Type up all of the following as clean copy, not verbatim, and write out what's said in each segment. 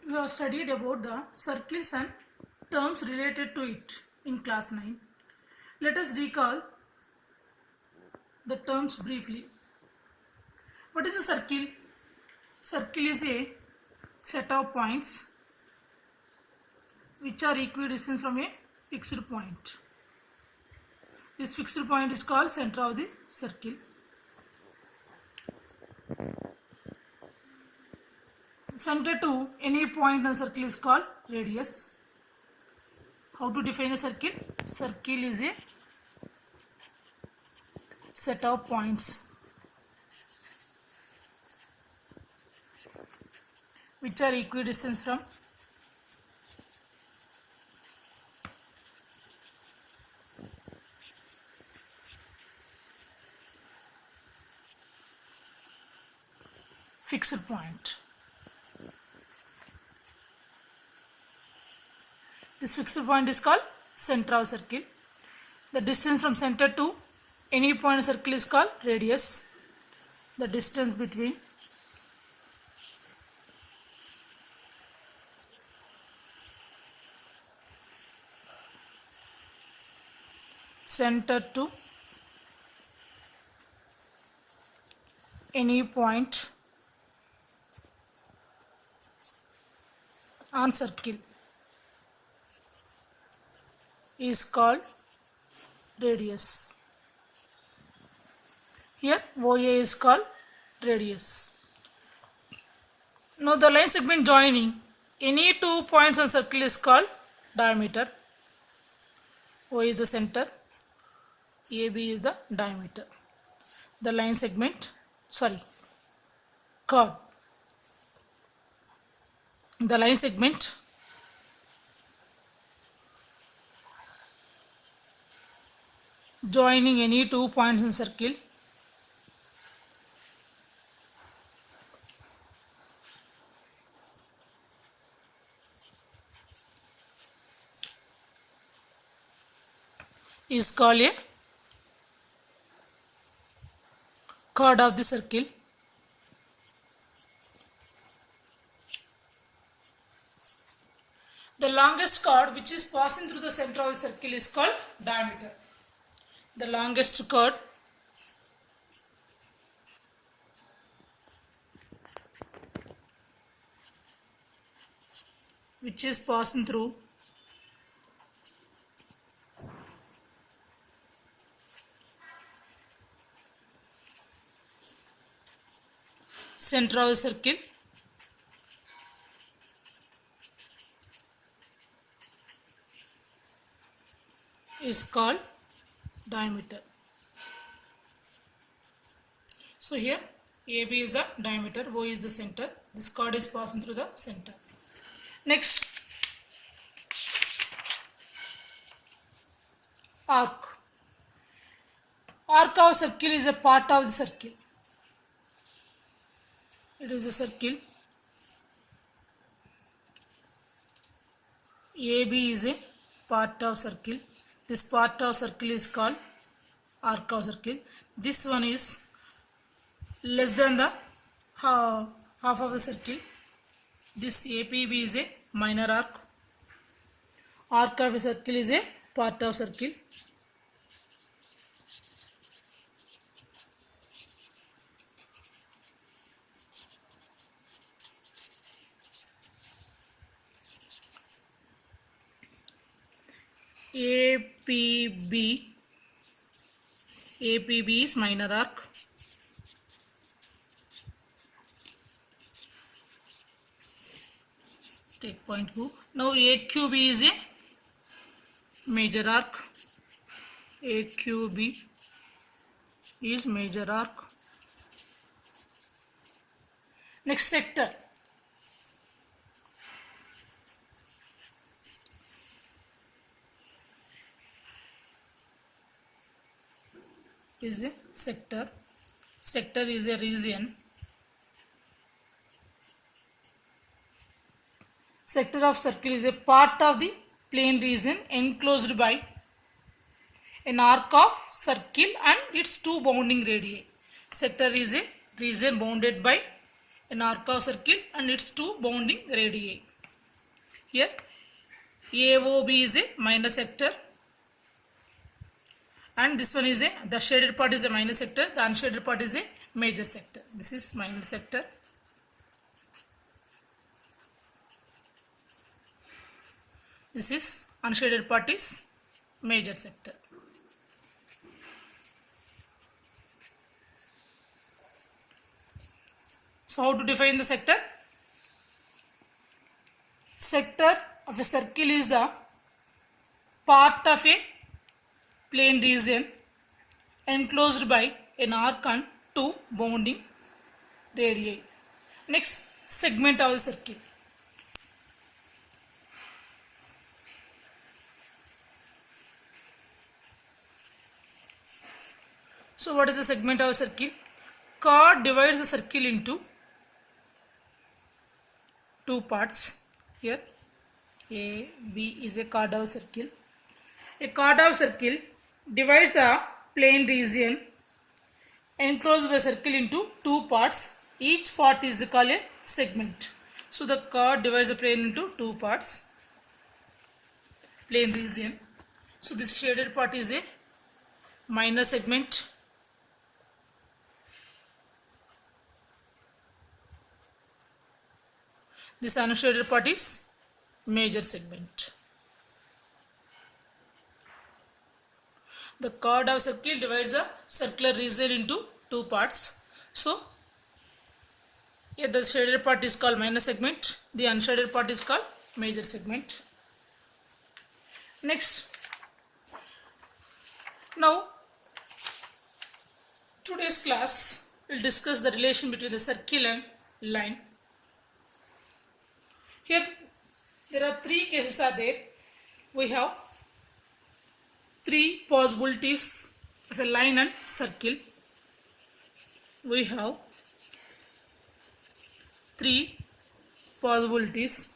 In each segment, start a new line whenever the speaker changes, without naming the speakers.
We have studied about the circles and terms related to it in class 9. Let us recall the terms briefly. What is a circle? Circle is a set of points which are equidistant from a fixed point. This fixed point is called center of the circle. Center to any point in a circle is called radius. How to define a circle? Circle is a set of points which are equidistant from fixed point. This fixed point is called center of circle. The distance from center to any point in circle is called radius. The distance between center to any point on circle is called radius. Here OA is called radius. Now the line segment joining any two points on circle is called diameter. O is the center, AB is the diameter. The line segment, chord. The line segment joining any two points in circle is called a chord of the circle. The longest chord which is passing through the center of the circle is called diameter. The longest chord which is passing through center of the circle is called diameter. So here AB is the diameter, O is the center. This chord is passing through the center. Next, arc. Arc of circle is a part of the circle. It is a circle. AB is a part of circle. This part of circle is called arc of circle. This one is less than the half of the circle. This APB is a minor arc. Arc of a circle is a part of circle. APB is minor arc. Take point Q. Now AQB is a major arc. AQB is major arc. Next, sector. Is a sector. Sector is a region. Sector of circle is a part of the plane region enclosed by an arc of circle and its two bounding radii. Sector is a region bounded by an arc of circle and its two bounding radii. Here AOB is a minor sector, and this one is the shaded part is a minor sector, the unshaded part is a major sector. This is minor sector. This is unshaded part is major sector. So how to define the sector? Sector of a circle is the part of a plane region enclosed by an arc and two bounding radii. Next, segment of the circle. So what is the segment of a circle? Chord divides the circle into two parts. Here A, B is a chord of circle. A chord of circle divides the plane region enclosed by circle into two parts. Each part is called a segment. So the chord divides the plane into two parts. Plane region. So this shaded part is a minor segment. This unshaded part is major segment. The chord of circle divides the circular region into two parts. So here the shaded part is called minor segment, the unshaded part is called major segment. Next, now today's class will discuss the relation between the circle and line. Here there are three cases are there. We have three possibilities of a line and circle. We have three possibilities.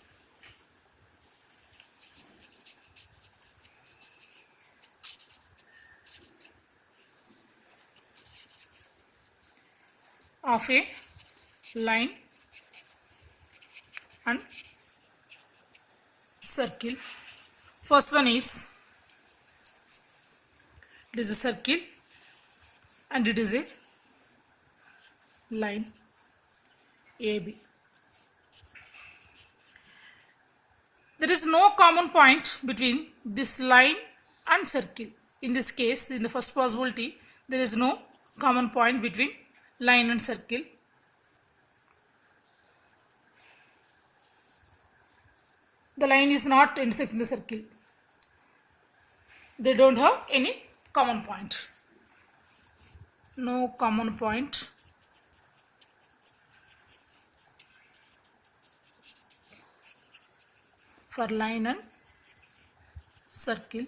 Of a line and circle. First one is, it is a circle and it is a line AB. There is no common point between this line and circle. In this case, in the first possibility, there is no common point between line and circle. The line is not intersecting the circle. They don't have any common point. No common point for line and circle.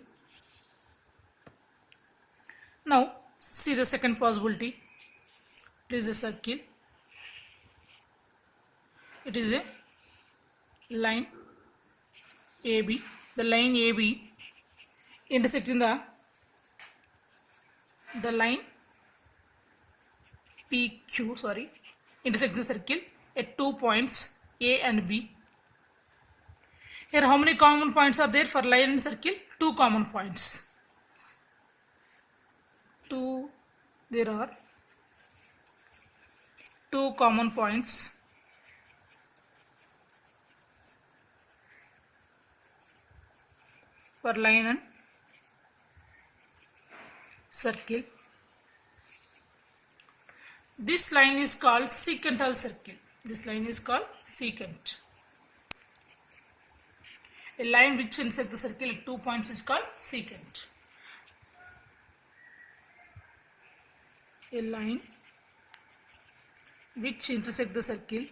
Now see the second possibility. It is a circle. It is a line AB. The line AB intersecting the line PQ, intersecting the circle at 2 points A and B. Here how many common points are there for line and circle? Two common points. There are two common points. For line and circle. This line is called secant of circle. This line is called secant. A line which intersects the circle at 2 points is called secant. A line which intersects the circle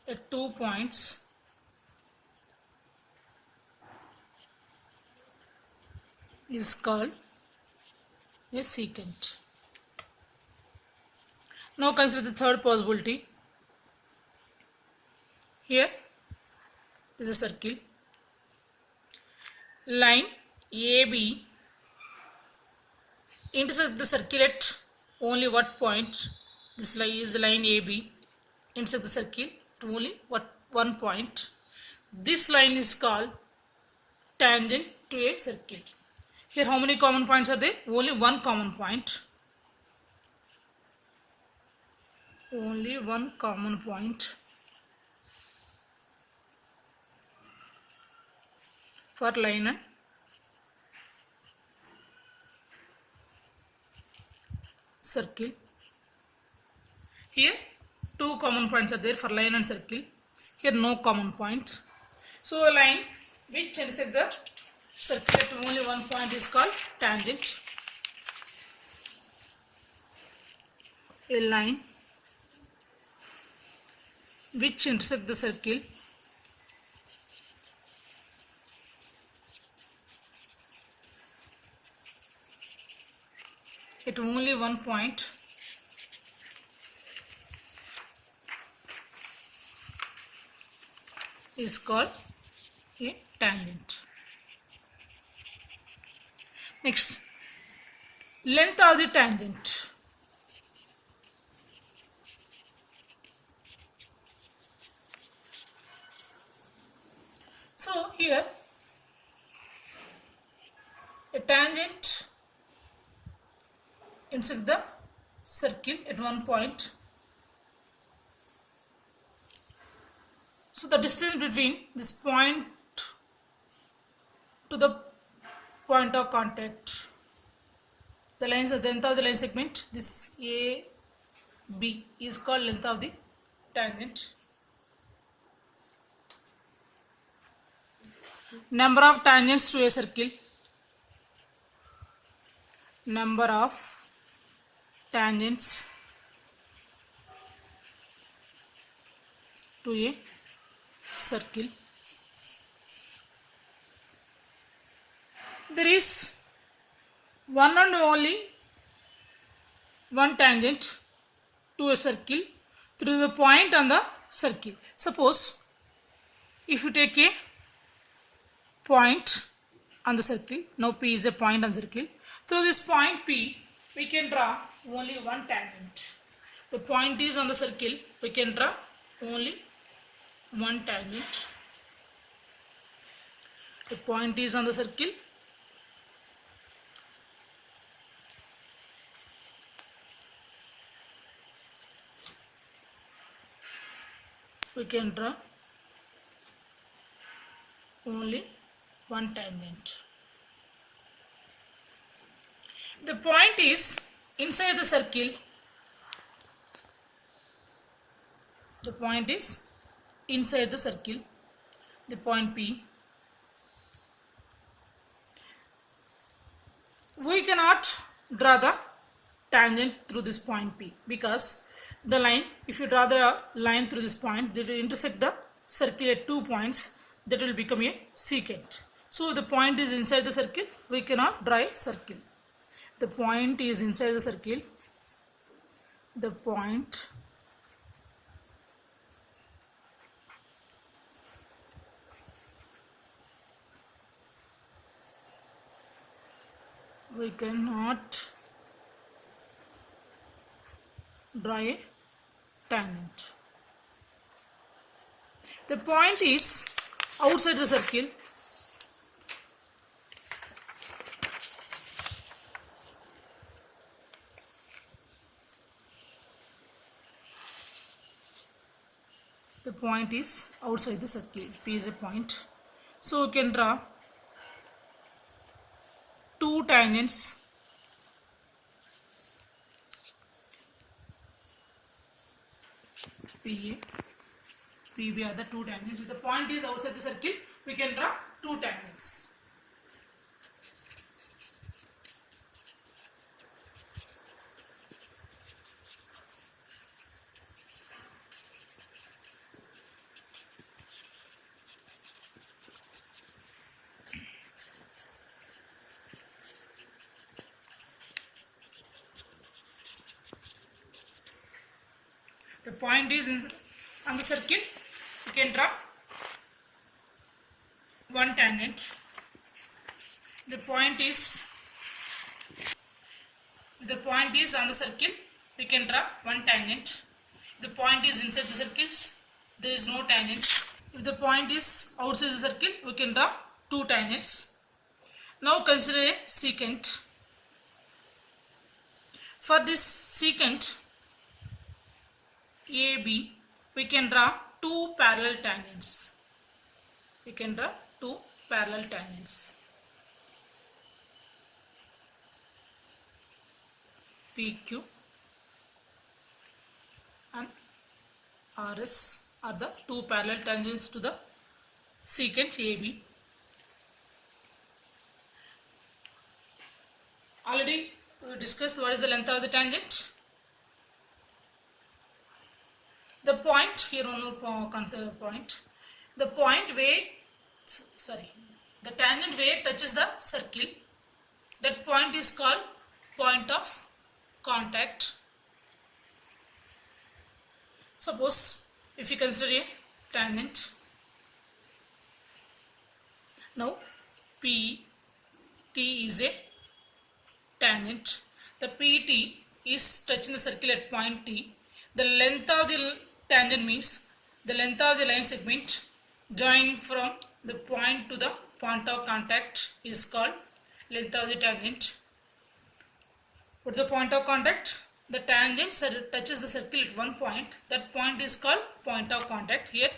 at 2 points is called a secant. Now consider the third possibility. Here is a circle. Line AB intersects the circle at only what point? This line is the line AB. Inside the circle, only one point. This line is called tangent to a circle. Here how many common points are there? Only one common point. Only one common point for line and circle. Here two common points are there for line and circle. Here no common point. So a line which intersects the circle at only one point is called tangent. A line which intersects the circle at only one point is called a tangent. Next, length of the tangent. So here a tangent intersects the circle at one point. So the distance between this point to the point of contact, the length of the line segment, this AB is called length of the tangent. Number of tangents to a circle. Number of tangents to a circle. There is one and only one tangent to a circle through the point on the circle. Suppose if you take a point on the circle, now P is a point on the circle. Through this point P, we can draw only one tangent. The point is on the circle, we can draw only one tangent. The point is on the circle. We can draw only one tangent. The point is inside the circle. The point is inside the circle. The point P. We cannot draw the tangent through this point P because the line, if you draw the line through this point, that will intersect the circle at 2 points, that will become a secant. So the point is inside the circle, we cannot draw a circle. The point is inside the circle. The point we cannot draw a tangent. The point is outside the circle. The point is outside the circle. P is a point. So we can draw two tangents PA, PB are the two tangents. If the point is outside the circle, we can draw two tangents. The point is on the circle, you can draw one tangent. The point is the point is on the circle, we can draw one tangent. If the point is inside the circles, there is no tangent. If the point is outside the circle, we can draw two tangents. Now consider a secant. For this secant AB, we can draw two parallel tangents. We can draw two parallel tangents. PQ and RS are the two parallel tangents to the secant AB. Already we discussed what is the length of the tangent. The point, here one more consider point. The point where, the tangent where touches the circle, that point is called point of contact. Suppose if you consider a tangent, now PT is a tangent. The PT is touching the circle at point T. The length of the tangent means the length of the line segment joining from the point to the point of contact is called length of the tangent. What is the point of contact? The tangent touches the circle at one point. That point is called point of contact. Here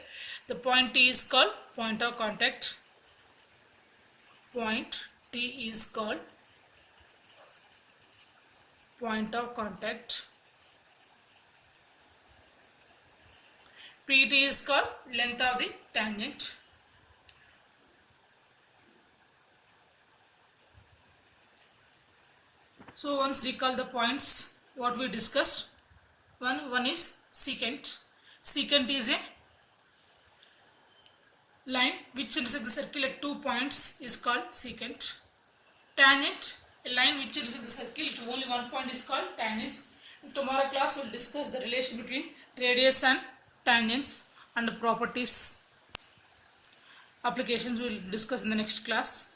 the point T is called point of contact. Point T is called point of contact. PT is called length of the tangent. So once recall the points what we discussed. One is secant. Secant is a line which intersects the circle at 2 points is called secant. Tangent, a line which intersects the circle at only 1 point is called tangents. In tomorrow class we will discuss the relation between radius and tangents and properties. Applications we will discuss in the next class.